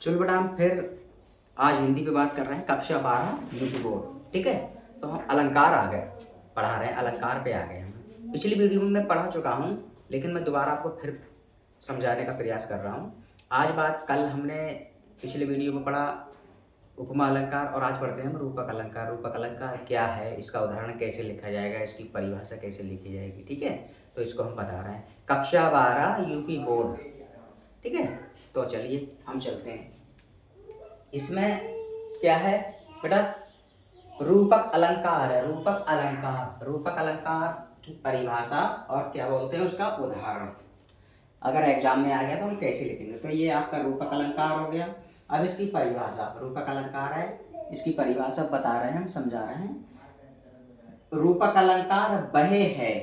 चलो बेटा हम फिर आज हिंदी पे बात कर रहे हैं, कक्षा 12 यूपी बोर्ड। ठीक है, तो हम अलंकार आ गए, पढ़ा रहे हैं अलंकार पे आ गए हम। पिछली वीडियो में मैं पढ़ा चुका हूँ, लेकिन मैं दोबारा आपको फिर समझाने का प्रयास कर रहा हूँ। आज बात, कल हमने पिछले वीडियो में पढ़ा उपमा अलंकार और आज पढ़ते हैं हम रूपक अलंकार। रूपक अलंकार क्या है, इसका उदाहरण कैसे लिखा जाएगा, इसकी परिभाषा कैसे लिखी जाएगी। ठीक है, तो इसको हम बता रहे हैं, कक्षा 12 यूपी बोर्ड। ठीक है, तो चलिए हम चलते हैं। इसमें क्या है बेटा, रूपक अलंकार है। रूपक अलंकार, रूपक अलंकार की परिभाषा और क्या बोलते हैं उसका उदाहरण। अगर एग्जाम में आ गया तो हम कैसे लिखेंगे। तो ये आपका रूपक अलंकार हो गया। अब इसकी परिभाषा, रूपक अलंकार है, इसकी परिभाषा बता रहे हैं हम, समझा रहे हैं। रूपक अलंकार वह है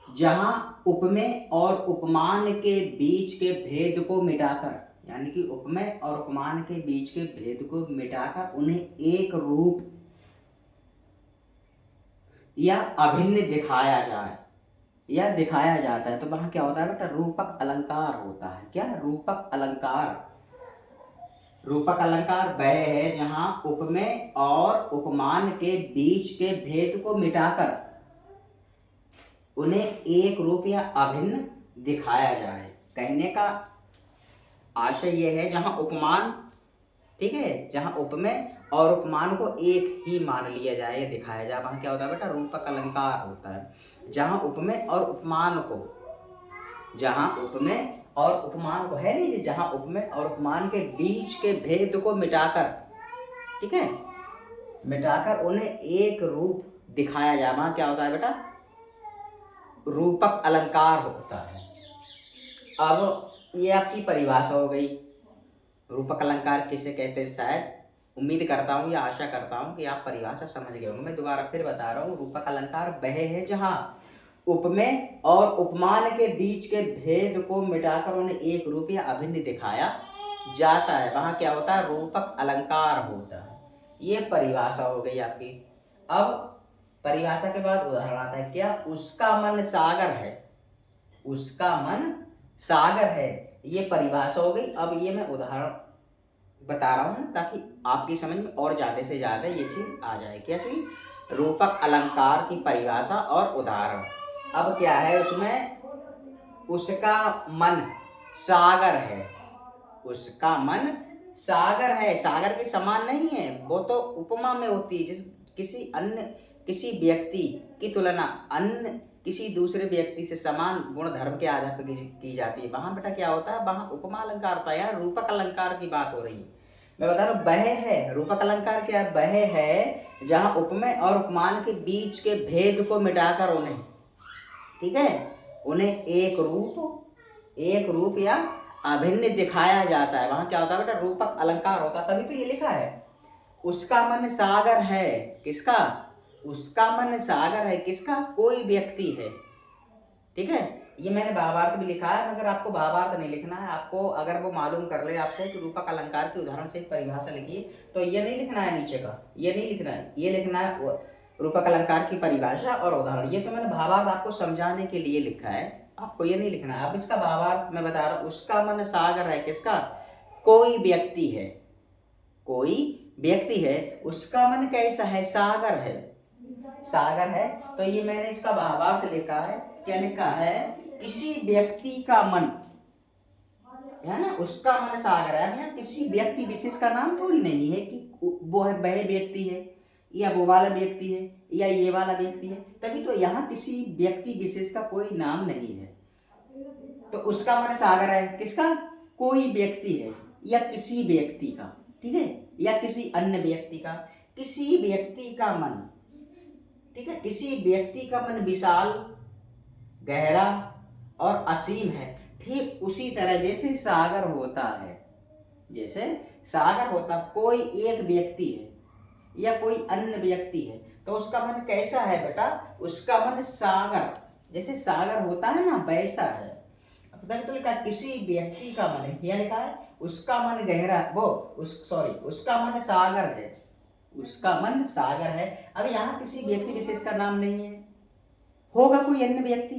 जहां उपमेय और उपमान के बीच के भेद को मिटाकर, यानी कि उपमेय और उपमान के बीच के भेद को मिटाकर उन्हें एक रूप या अभिन्न दिखाया जाए या दिखाया जाता है, तो वहां क्या होता है बेटा, रूपक अलंकार होता है। क्या, रूपक अलंकार। रूपक अलंकार वह है जहां उपमेय और उपमान के बीच के भेद को मिटाकर उन्हें एक रूप या अभिन्न दिखाया जाए। कहने का आशय यह है जहां उपमान, ठीक है, जहां उपमेय और उपमान को एक ही मान लिया जाए या दिखाया जाए, वहां क्या होता है बेटा, रूपक अलंकार होता है। जहां उपमेय और उपमान को, जहां उपमेय और उपमान को है नहीं, जहां उपमेय और उपमान के बीच के भेद को मिटाकर, ठीक है, मिटाकर उन्हें एक रूप दिखाया जाए, वहां क्या होता है बेटा, रूपक अलंकार होता है। अब ये आपकी परिभाषा हो गई, रूपक अलंकार किसे कहते हैं। शायद उम्मीद करता हूँ या आशा करता हूँ कि आप परिभाषा समझ गए होंगे। मैं दोबारा फिर बता रहा हूँ, रूपक अलंकार वह है जहाँ उपमेय और उपमान के बीच के भेद को मिटाकर उन्हें एक रूप या अभिन्न दिखाया जाता है, वहां क्या होता है, रूपक अलंकार होता है। ये परिभाषा हो गई आपकी। अब परिभाषा के बाद उदाहरण आता है। क्या, उसका मन सागर है, उसका मन सागर है, ये परिभाषा हो गई। अब ये मैं उदाहरण बता रहा हूं ताकि आपकी समझ में और ज्यादा से ज्यादा ये चीज आ जाए। क्या चीज, रूपक अलंकार की परिभाषा और उदाहरण। अब क्या है उसमें, उसका मन सागर है, उसका मन सागर है, सागर के समान नहीं है, वो तो उपमा में होती है, जिस किसी अन्य, किसी व्यक्ति की तुलना अन्य किसी दूसरे व्यक्ति से समान गुण धर्म के आधार पर की जाती है। वहां बेटा क्या होता है, वहां उपमा अलंकार होता है। यहाँ रूपक अलंकार की बात हो रही है। मैं बता रहा हूँ, वह है, रूपक अलंकार क्या है, वह है जहां उपमेय और उपमान के बीच के भेद को मिटाकर उन्हें, ठीक है, उन्हें एक रूप या अभिन्न दिखाया जाता है, वहां क्या होता है बेटा, रूपक अलंकार होता है। तभी तो ये लिखा है, उसका मन सागर है। किसका, उसका मन सागर है, किसका, कोई व्यक्ति है। ठीक है, ये मैंने भावार्थ भी लिखा है, मगर आपको भावार्थ नहीं लिखना है। आपको अगर वो मालूम कर ले आपसे कि रूपक अलंकार के उदाहरण से परिभाषा लिखिए, तो ये नहीं लिखना है नीचे का, ये नहीं लिखना है, ये लिखना है रूपक अलंकार की परिभाषा और उदाहरण। ये तो मैंने भावार्थ आपको समझाने के लिए लिखा है, आपको ये नहीं लिखना है। अब इसका भावार्थ मैं बता रहा हूँ, उसका मन सागर है, किसका, कोई व्यक्ति है, कोई व्यक्ति है, उसका मन कैसा है, सागर है, सागर है। तो ये मैंने इसका भावार्थ लिखा है। क्या लिखा है, किसी व्यक्ति का मन है ना, उसका मन सागर है। यहाँ किसी व्यक्ति विशेष का नाम थोड़ी नहीं है कि वो है, वह व्यक्ति है या वो वाला व्यक्ति है या ये वाला व्यक्ति है, तभी तो यहाँ किसी व्यक्ति विशेष का कोई नाम नहीं है। तो उसका मन सागर है, किसका, कोई व्यक्ति है या किसी व्यक्ति का, ठीक है, या किसी अन्य व्यक्ति का, किसी व्यक्ति का मन, ठीक है, किसी व्यक्ति का मन विशाल, गहरा और असीम है। ठीक उसी तरह जैसे सागर होता है, जैसे सागर होता, कोई एक व्यक्ति है या कोई अन्य व्यक्ति है, तो उसका मन कैसा है बेटा, उसका मन सागर, जैसे सागर होता है ना वैसा है। तो लिखा किसी व्यक्ति का मन है, यह लिखा है उसका मन गहरा, उसका मन सागर है, उसका मन सागर है। अब यहाँ किसी व्यक्ति विशेष का नाम नहीं है, होगा कोई अन्य व्यक्ति,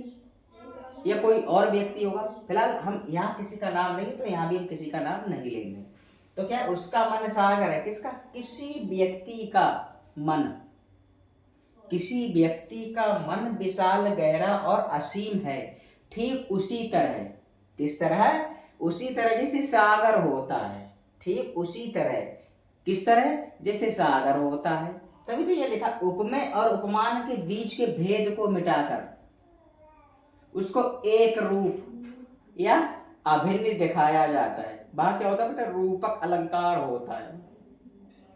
या कोई और व्यक्ति होगा। फिलहाल हम यहाँ किसी का नाम लेंगे तो यहाँ भी हम किसी का नाम नहीं लेंगे। तो क्या है, उसका मन सागर है। किसका? किसी व्यक्ति का मन, किसी व्यक्ति का मन विशाल, गहरा और असीम है। ठीक उसी तरह, किस तरह? उसी तरह जैसे सागर होता है। ठीक उसी तरह, किस तरह? जैसे सागर होता है। तभी तो ये लिखा, उपमेय और उपमान के बीच के भेद को मिटाकर उसको एक रूप या अभिन्न दिखाया जाता है। वहां क्या होता है बेटा? रूपक अलंकार होता है।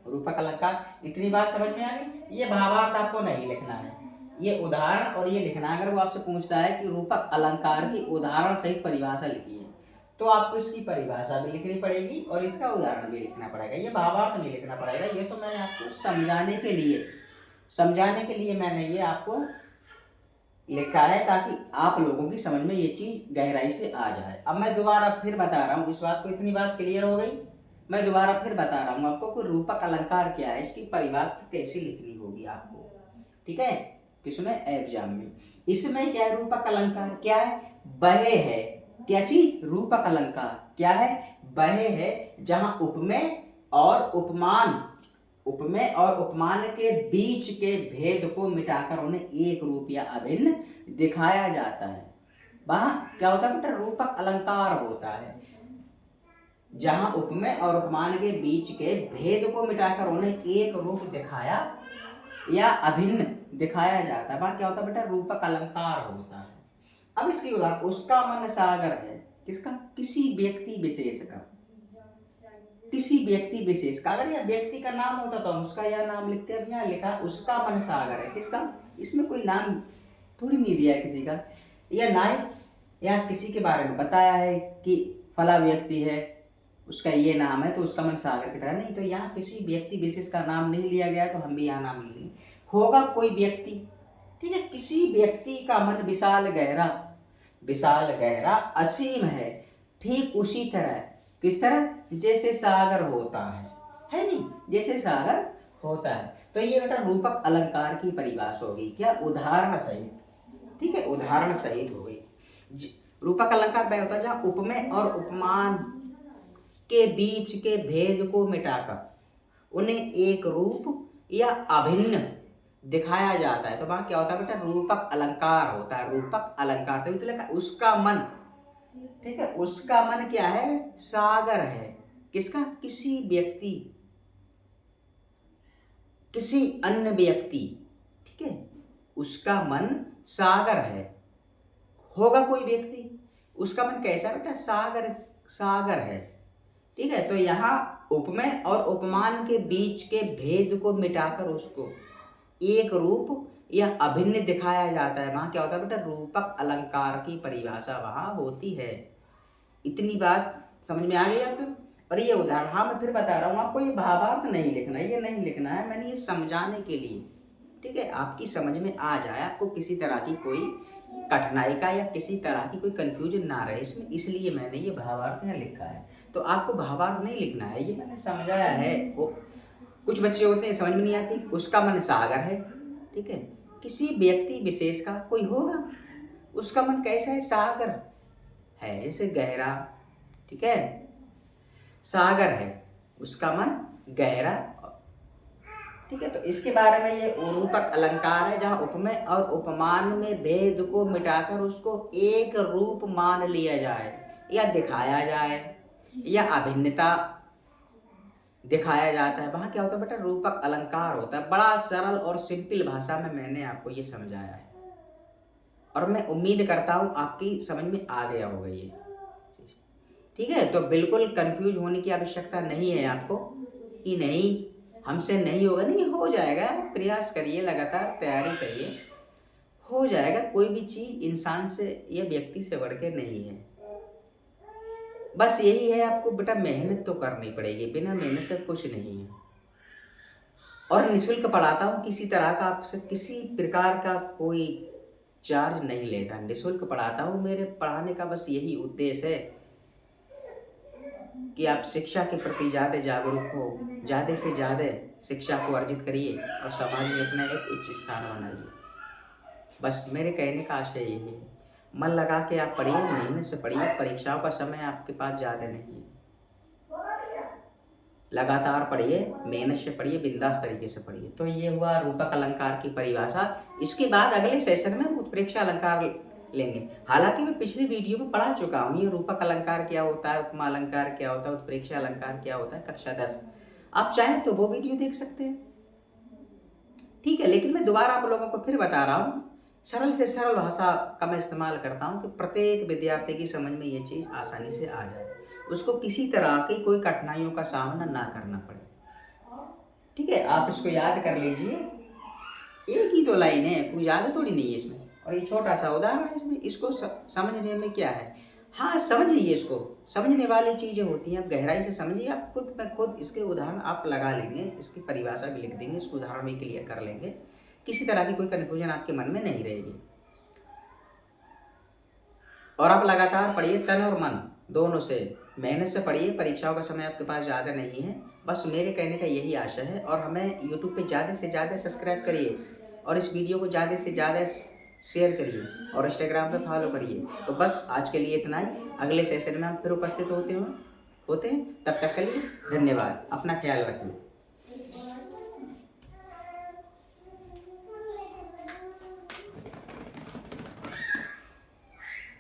रूपक अलंकार, इतनी बात समझ में आ गई? ये भावार्थ आपको नहीं लिखना है, ये उदाहरण और ये लिखना है। अगर वो आपसे पूछता है कि रूपक अलंकार की उदाहरण सहित परिभाषा लिखिए, तो आपको इसकी परिभाषा भी लिखनी पड़ेगी और इसका उदाहरण भी लिखना पड़ेगा। ये भावार्थ नहीं लिखना पड़ेगा। ये तो मैंने आपको समझाने के लिए मैंने ये आपको लिखा है, ताकि आप लोगों की समझ में ये चीज गहराई से आ जाए। अब मैं दोबारा फिर बता रहा हूँ इस बात को, इतनी बात क्लियर हो गई? मैं दोबारा फिर बता रहा हूँ आपको कि रूपक अलंकार क्या है, इसकी परिभाषा कैसे लिखनी होगी आपको, ठीक है? किसमें? एग्जाम में। इसमें क्या है? रूपक अलंकार क्या है? वह है, क्या चीज? रूपक अलंकार क्या है? वह है जहां उपमेय और उपमान के बीच के भेद को मिटाकर उन्हें एक रूप या अभिन्न दिखाया जाता है। वहां क्या होता है बेटा? रूपक अलंकार होता है जहां उपमेय और उपमान के बीच के भेद को मिटाकर उन्हें एक रूप दिखाया या अभिन्न दिखाया जाता है। वहां क्या होता है बेटा? रूपक अलंकार होता है। अब इसकी उदाहरण, उसका मन सागर है। किसका? किसी व्यक्ति विशेष का। किसी व्यक्ति विशेष का, अगर यह व्यक्ति का नाम होता तो हम उसका यह नाम लिखते। अब यहाँ लिखा उसका मन सागर है। किसका? इसमें कोई नाम थोड़ी नहीं दिया है किसी का, या ना ही या किसी के बारे में बताया है कि फला व्यक्ति है, उसका ये नाम है तो उसका मन सागर की तरह। नहीं, तो यहाँ किसी व्यक्ति विशेष का नाम नहीं लिया गया, तो हम भी यहाँ नाम नहीं लेंगे। होगा कोई व्यक्ति, ठीक है? किसी व्यक्ति का मन विशाल गहरा असीम है। ठीक उसी तरह, किस तरह? जैसे सागर होता है नहीं? जैसे सागर होता है। तो ये बेटा रूपक अलंकार की परिभाषा होगी। क्या? उदाहरण सहित, ठीक है? उदाहरण सहित हो गई। रूपक अलंकार वह होता है जहां उपमेय और उपमान के बीच के भेद को मिटाकर उन्हें एक रूप या अभिन्न दिखाया जाता है। तो वहां क्या होता है बेटा? रूपक अलंकार होता है। रूपक अलंकार, तभी तो लिखा उसका मन, ठीक है? उसका मन क्या है? सागर है। किसका? किसी व्यक्ति, किसी अन्य व्यक्ति, ठीक है? उसका मन सागर है। होगा कोई व्यक्ति, उसका मन कैसा बेटा? सागर है, ठीक है? तो यहाँ उपमेय और उपमान के बीच के भेद को मिटाकर उसको एक रूप या अभिन्न दिखाया जाता है। वहां क्या होता है बेटा? रूपक अलंकार की परिभाषा वहां होती है। इतनी बात समझ में आ गई आपको? और ये उदाहरण, हाँ मैं फिर बता रहा हूँ आपको, ये भावार्थ नहीं लिखना है, ये नहीं लिखना है, मैंने ये समझाने के लिए, ठीक है? आपकी समझ में आ जाए, आपको किसी तरह की कोई कठिनाई का या किसी तरह की कोई कंफ्यूजन ना रहे इसमें, इसलिए मैंने ये भावार्थ यहाँ लिखा है। तो आपको भावार्थ नहीं लिखना है, ये मैंने समझाया है। वो कुछ बच्चे होते हैं समझ में नहीं आती। उसका मन सागर है, ठीक है? किसी व्यक्ति विशेष का कोई होगा, उसका मन कैसा है? सागर है, जैसे गहरा, ठीक है? सागर है, उसका मन गहरा, ठीक है? तो इसके बारे में ये रूपक अलंकार है जहां उपमेय और उपमान में भेद को मिटाकर उसको एक रूप मान लिया जाए या दिखाया जाए या अभिन्नता दिखाया जाता है। वहां क्या होता है बेटा? रूपक अलंकार होता है। बड़ा सरल और सिंपल भाषा में मैंने आपको ये समझाया है और मैं उम्मीद करता हूं आपकी समझ में आ गया होगा ये, ठीक है? तो बिल्कुल कंफ्यूज होने की आवश्यकता नहीं है आपको कि नहीं हमसे नहीं होगा, नहीं हो जाएगा। प्रयास करिए, लगातार तैयारी करिए, हो जाएगा। कोई भी चीज इंसान से या व्यक्ति से बढ़ के नहीं है। बस यही है, आपको बेटा मेहनत तो करनी पड़ेगी, बिना मेहनत से कुछ नहीं है। और निःशुल्क पढ़ाता हूँ, किसी तरह का आपसे किसी प्रकार का कोई चार्ज नहीं लेता, निःशुल्क पढ़ाता हूँ। मेरे पढ़ाने का बस यही उद्देश्य है कि आप शिक्षा के प्रति ज़्यादा जागरूक हो, ज़्यादा से ज़्यादा शिक्षा को अर्जित करिए और समाज में अपना एक उच्च स्थान बनाइए। बस मेरे कहने का आशय यही है। मन लगा के आप पढ़िए, मेहनत से पढ़िए। परीक्षाओं का समय आपके पास ज़्यादा नहीं है। लगातार पढ़िए, मेहनत से पढ़िए, बिंदास तरीके से पढ़िए। तो ये हुआ रूपक अलंकार की परिभाषा। इसके बाद अगले सेशन में हम उत्प्रेक्षा अलंकार लेंगे। हालांकि मैं पिछली वीडियो में पढ़ा चुका हूँ ये रूपक अलंकार क्या होता है, उपमा अलंकार क्या होता है, उत्प्रेक्षा अलंकार क्या होता है, कक्षा 10। आप चाहें तो वो वीडियो देख सकते हैं, ठीक है। लेकिन मैं दोबारा आप लोगों को फिर बता रहा हूँ, सरल से सरल भाषा का मैं इस्तेमाल करता हूँ कि प्रत्येक विद्यार्थी की समझ में ये चीज़ आसानी से आ जाए, उसको किसी तरह की कोई कठिनाइयों का सामना ना करना पड़े, ठीक है। आप इसको याद कर लीजिए, एक ही तो लाइन है, कोई ज़्यादा थोड़ी नहीं है इसमें, और ये छोटा सा उदाहरण है इसमें। इसको समझने में क्या है, हाँ समझिए, इसको समझने वाली चीज़ें होती हैं। आप गहराई से समझिए, आप खुद ब खुद इसके उदाहरण आप लगा लेंगे, इसकी परिभाषा भी लिख देंगे, इसको उदाहरण भी क्लियर कर लेंगे, किसी तरह की कोई कन्फ्यूजन आपके मन में नहीं रहेगी। और आप लगातार पढ़िए, तन और मन दोनों से, मेहनत से पढ़िए। परीक्षाओं का समय आपके पास ज़्यादा नहीं है, बस मेरे कहने का यही आशा है। और हमें यूट्यूब पे ज़्यादा से ज़्यादा सब्सक्राइब करिए, और इस वीडियो को ज़्यादा से ज़्यादा शेयर करिए, और इंस्टाग्राम पे फॉलो करिए। तो बस आज के लिए इतना ही। अगले सेशन में हम फिर उपस्थित होते हैं। तब तक के लिए धन्यवाद। अपना ख्याल रखिए।